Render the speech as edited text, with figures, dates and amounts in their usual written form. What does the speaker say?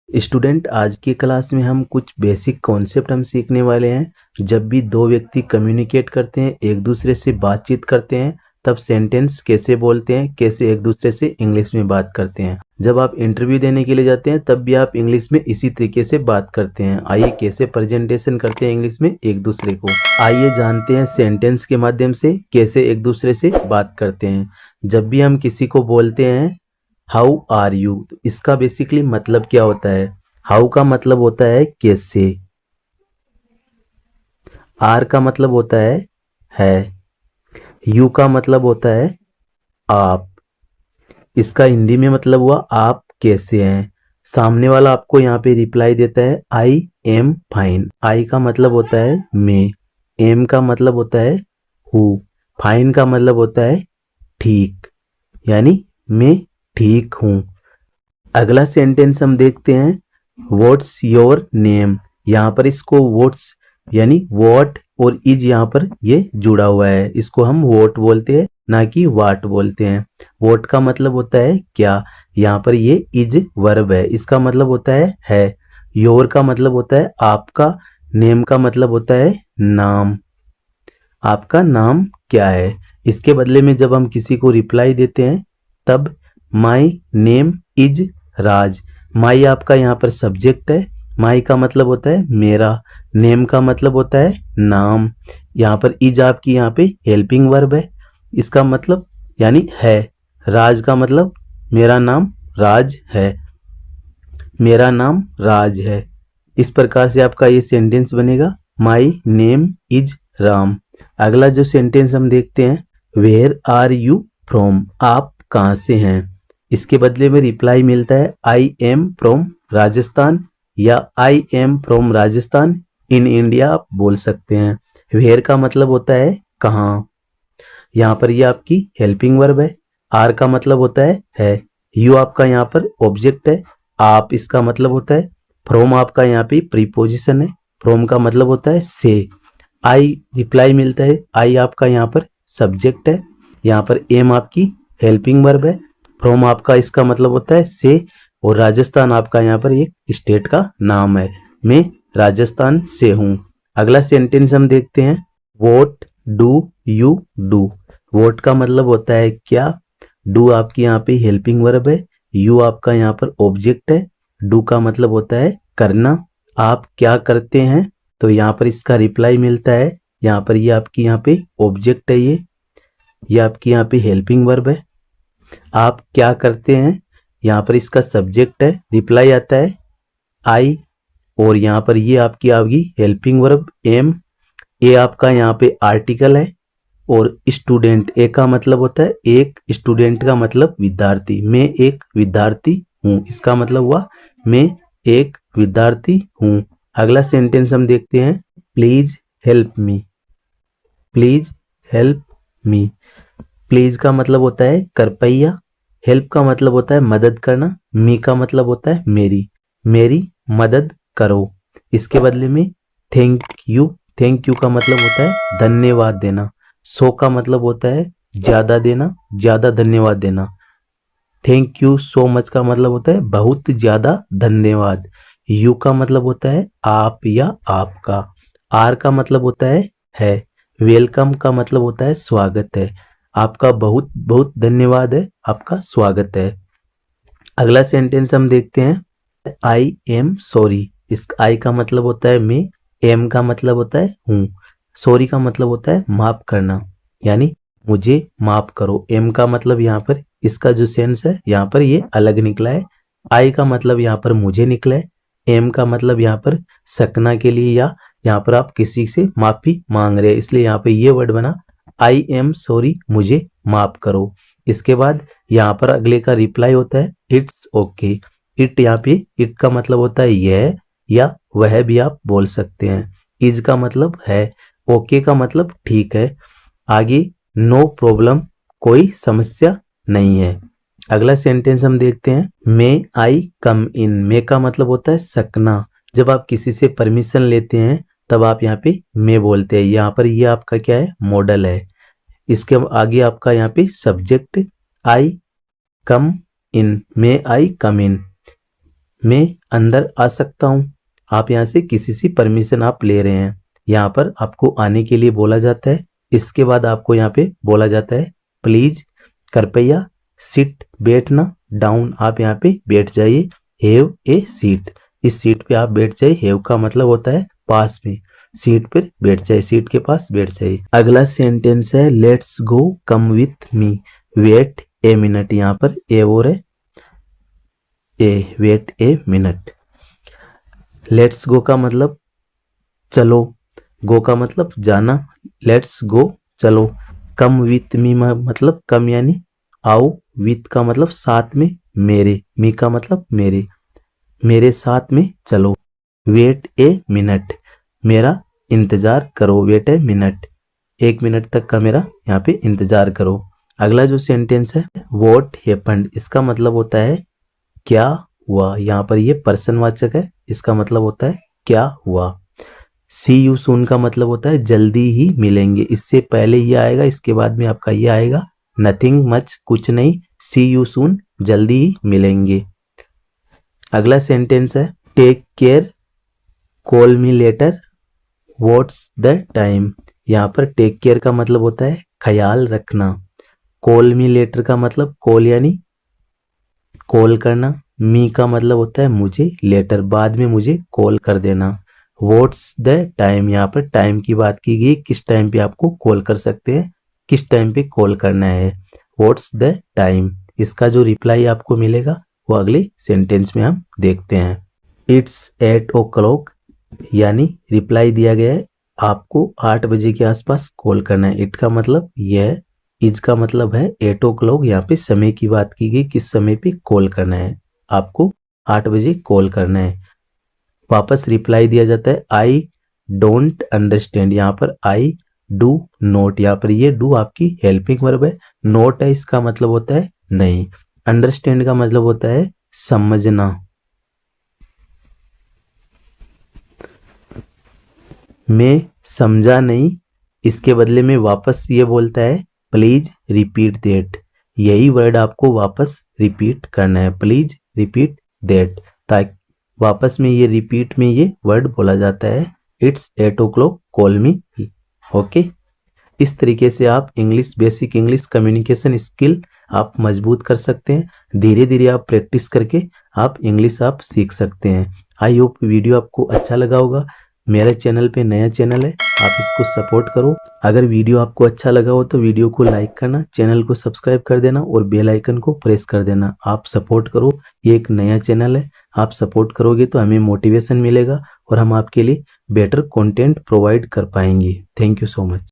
Student, आज की class में हम कुछ बेसिक कॉन्सेप्ट हम सीखने वाले हैं। जब भी दो व्यक्ति कम्युनिकेट करते हैं, एक दूसरे से बातचीत करते हैं, तब सेंटेंस कैसे बोलते हैं, कैसे एक दूसरे से इंग्लिश में बात करते हैं। जब आप इंटरव्यू देने के लिए जाते हैं तब भी आप इंग्लिश में इसी तरीके से बात करते हैं। आइए कैसे प्रेजेंटेशन करते हैं इंग्लिश में एक दूसरे को, आइए जानते हैं सेंटेंस के माध्यम से कैसे एक दूसरे से बात करते हैं। जब भी हम किसी को बोलते हैं हाउ आर यू, तो इसका बेसिकली मतलब क्या होता है। हाउ का मतलब होता है कैसे, आर का मतलब होता है, यू का मतलब होता है आप। इसका हिंदी में मतलब हुआ आप कैसे हैं। सामने वाला आपको यहाँ पे रिप्लाई देता है आई एम फाइन। आई का मतलब होता है मैं, एम का मतलब होता है हूँ, फाइन का मतलब होता है ठीक, यानी मैं ठीक हूँ। अगला सेंटेंस हम देखते हैं, व्हाट्स योर नेम। यहाँ पर इसको व्हाट्स यानी व्हाट और इज यहाँ पर ये जुड़ा हुआ है, इसको हम व्हाट बोलते हैं ना कि वाट बोलते हैं। व्हाट का मतलब होता है क्या, यहाँ पर ये इज वर्ब है, इसका मतलब होता है। योर का मतलब होता है आपका, नेम का मतलब होता है नाम, आपका नाम क्या है। इसके बदले में जब हम किसी को रिप्लाई देते हैं तब माई नेम इज राज। माई आपका यहाँ पर सब्जेक्ट है, माई का मतलब होता है मेरा, नेम का मतलब होता है नाम, यहाँ पर इज आपकी यहाँ पे हेल्पिंग वर्ब है, इसका मतलब यानी है। राज का मतलब मेरा नाम राज है, मेरा नाम राज है। इस प्रकार से आपका ये सेंटेंस बनेगा, माई नेम इज राम। अगला जो सेंटेंस हम देखते हैं, वेयर आर यू फ्रॉम, आप कहाँ से हैं। इसके बदले में रिप्लाई मिलता है आई एम फ्रॉम राजस्थान या I am from Rajasthan in India, आप बोल सकते हैं। वेयर का मतलब होता है कहाँ, यहाँ पर ये आपकी हेल्पिंग वर्ब है। आर का मतलब होता है, यू आपका यहाँ पर ऑब्जेक्ट है, आप इसका मतलब होता है। फ्रॉम आपका यहाँ पे प्रीपोजिशन है, फ्रॉम का मतलब होता है से। आई रिप्लाई मिलता है, आई आपका यहाँ पर सब्जेक्ट है, यहाँ पर एम आपकी हेल्पिंग वर्ब है, फ्रॉम आपका इसका मतलब होता है से, और राजस्थान आपका यहाँ पर एक स्टेट का नाम है, मैं राजस्थान से हूँ। अगला सेंटेंस हम देखते हैं, what do you do. What का मतलब होता है क्या, डू आपकी यहाँ पे हेल्पिंग वर्ब है, यू आपका यहाँ पर ऑब्जेक्ट है, डू का मतलब होता है करना। आप क्या करते हैं, तो यहाँ पर इसका रिप्लाई मिलता है, यहाँ पर ये आपकी यहाँ पे ऑब्जेक्ट है, ये आपकी यहाँ पे हेल्पिंग वर्ब है। आप क्या करते हैं, यहाँ पर इसका सब्जेक्ट है, रिप्लाई आता है आई, और यहाँ पर ये आपकी आएगी हेल्पिंग वर्ब एम। ए आपका यहाँ पे आर्टिकल है, और स्टूडेंट ए का मतलब होता है एक, स्टूडेंट का मतलब विद्यार्थी। मैं एक विद्यार्थी हूँ, इसका मतलब हुआ मैं एक विद्यार्थी हूँ। अगला सेंटेंस हम देखते हैं, please help me. Please help me, please का मतलब होता है कृपया, हेल्प का मतलब होता है मदद करना, मी का मतलब होता है मेरी, मेरी मदद करो। इसके बदले में थैंक यू, थैंक यू का मतलब होता है धन्यवाद देना। सो का मतलब होता है ज्यादा देना, ज्यादा धन्यवाद देना। थैंक यू सो मच का मतलब होता है बहुत ज्यादा धन्यवाद। यू का मतलब होता है आप या आपका। आर का मतलब होता है। वेलकम का मतलब होता है स्वागत है, आपका बहुत बहुत धन्यवाद है, आपका स्वागत है। अगला सेंटेंस हम देखते हैं, आई एम सॉरी। इस आई का मतलब होता है मैं, एम का मतलब होता है हूँ, सॉरी का मतलब होता है माफ करना, यानी मुझे माफ करो। एम का मतलब यहाँ पर इसका जो सेंस है यहाँ पर ये अलग निकला है। आई का मतलब यहाँ पर मुझे निकला है, एम का मतलब यहाँ पर सकना के लिए, या यहाँ पर आप किसी से माफी मांग रहे हैं, इसलिए यहाँ पे ये वर्ड बना आई एम सॉरी, मुझे माफ करो। इसके बाद यहाँ पर अगले का रिप्लाई होता है इट्स ओके। इट यहाँ पे इट का मतलब होता है यह या वह भी आप बोल सकते हैं। इज का मतलब है, ओके का मतलब ठीक है। आगे नो प्रॉब्लम, कोई समस्या नहीं है। अगला सेंटेंस हम देखते हैं, मे आई कम इन। मे का मतलब होता है सकना, जब आप किसी से परमिशन लेते हैं तब आप यहाँ पे मे बोलते हैं। यहाँ पर ये आपका क्या है, मॉडल है। इसके आगे आपका यहाँ पे सब्जेक्ट आई कम इन, मे आई कम इन। मैं अंदर आ सकता हूँ। आप यहाँ से किसी से परमिशन आप ले रहे हैं। यहाँ पर आपको आने के लिए बोला जाता है। इसके बाद आपको यहाँ पे बोला जाता है प्लीज, कृपया, सिट, बैठना, डाउन, आप यहाँ पे बैठ जाइए, हैव ए सीट, इस सीट पे आप बैठ जाइए। हैव का मतलब होता है पास में, सीट पर बैठ जाइए, सीट के पास बैठ जाइए। अगला सेंटेंस है let's go come with me, wait a minute, यहाँ पर ए और है A, wait a minute. Let's go का मतलब चलो, गो का मतलब जाना, लेट्स गो चलो। कम विथ मी मतलब कम यानी आओ, विथ का मतलब साथ में, मेरे, मी का मतलब मेरे, मेरे साथ में चलो। वेट ए मिनट, मेरा इंतजार करो, वेट ए मिनट, एक मिनट तक का मेरा यहाँ पे इंतजार करो। अगला जो सेंटेंस है व्हाट हैपेंड, इसका मतलब होता है क्या हुआ। यहाँ पर ये पर्सनवाचक है, इसका मतलब होता है क्या हुआ। सी यू सून का मतलब होता है जल्दी ही मिलेंगे, इससे पहले ये आएगा, इसके बाद में आपका ये आएगा नथिंग मच, कुछ नहीं, सी यू सून, जल्दी ही मिलेंगे। अगला सेंटेंस है take care, call me later, what's the time. यहाँ पर टेक केयर का मतलब होता है ख्याल रखना। कॉल मी लेटर का मतलब कॉल यानी कॉल करना, मी का मतलब होता है मुझे, लेटर बाद में मुझे कॉल कर देना। व्हाट्स द टाइम, यहाँ पर टाइम की बात की गई, किस टाइम पे आपको कॉल कर सकते हैं, किस टाइम पे कॉल करना है। व्हाट्स द टाइम, इसका जो रिप्लाई आपको मिलेगा वो अगले सेंटेंस में हम देखते हैं। इट्स 8 o'clock, यानी रिप्लाई दिया गया है आपको 8 बजे के आसपास कॉल करना है। इट का मतलब यह है, इज का मतलब है 8 o'clock, यहाँ पे समय की बात की गई, किस समय पे कॉल करना है, आपको 8 बजे कॉल करना है। वापस रिप्लाई दिया जाता है आई डोंट अंडरस्टैंड, यहाँ पर आई डू नोट, यहाँ पर ये डू आपकी हेल्पिंग वर्ब है, नोट है इसका मतलब होता है नहीं, अंडरस्टैंड का मतलब होता है समझना। मैं समझा नहीं, इसके बदले में वापस ये बोलता है प्लीज रिपीट दैट, यही वर्ड आपको वापस रिपीट करना है, प्लीज रिपीट दैट, ताकि वापस में ये रिपीट में ये वर्ड बोला जाता है it's 8 o'clock call me. Okay, इस तरीके से आप English, basic English communication skill आप मजबूत कर सकते हैं। धीरे धीरे आप प्रैक्टिस करके आप इंग्लिश आप सीख सकते हैं। आई होप वीडियो आपको अच्छा लगा होगा। मेरे चैनल पे नया चैनल है, आप इसको सपोर्ट करो। अगर वीडियो आपको अच्छा लगा हो तो वीडियो को लाइक करना, चैनल को सब्सक्राइब कर देना और बेल आइकन को प्रेस कर देना। आप सपोर्ट करो, ये एक नया चैनल है, आप सपोर्ट करोगे तो हमें मोटिवेशन मिलेगा और हम आपके लिए बेटर कंटेंट प्रोवाइड कर पाएंगे। Thank you so much.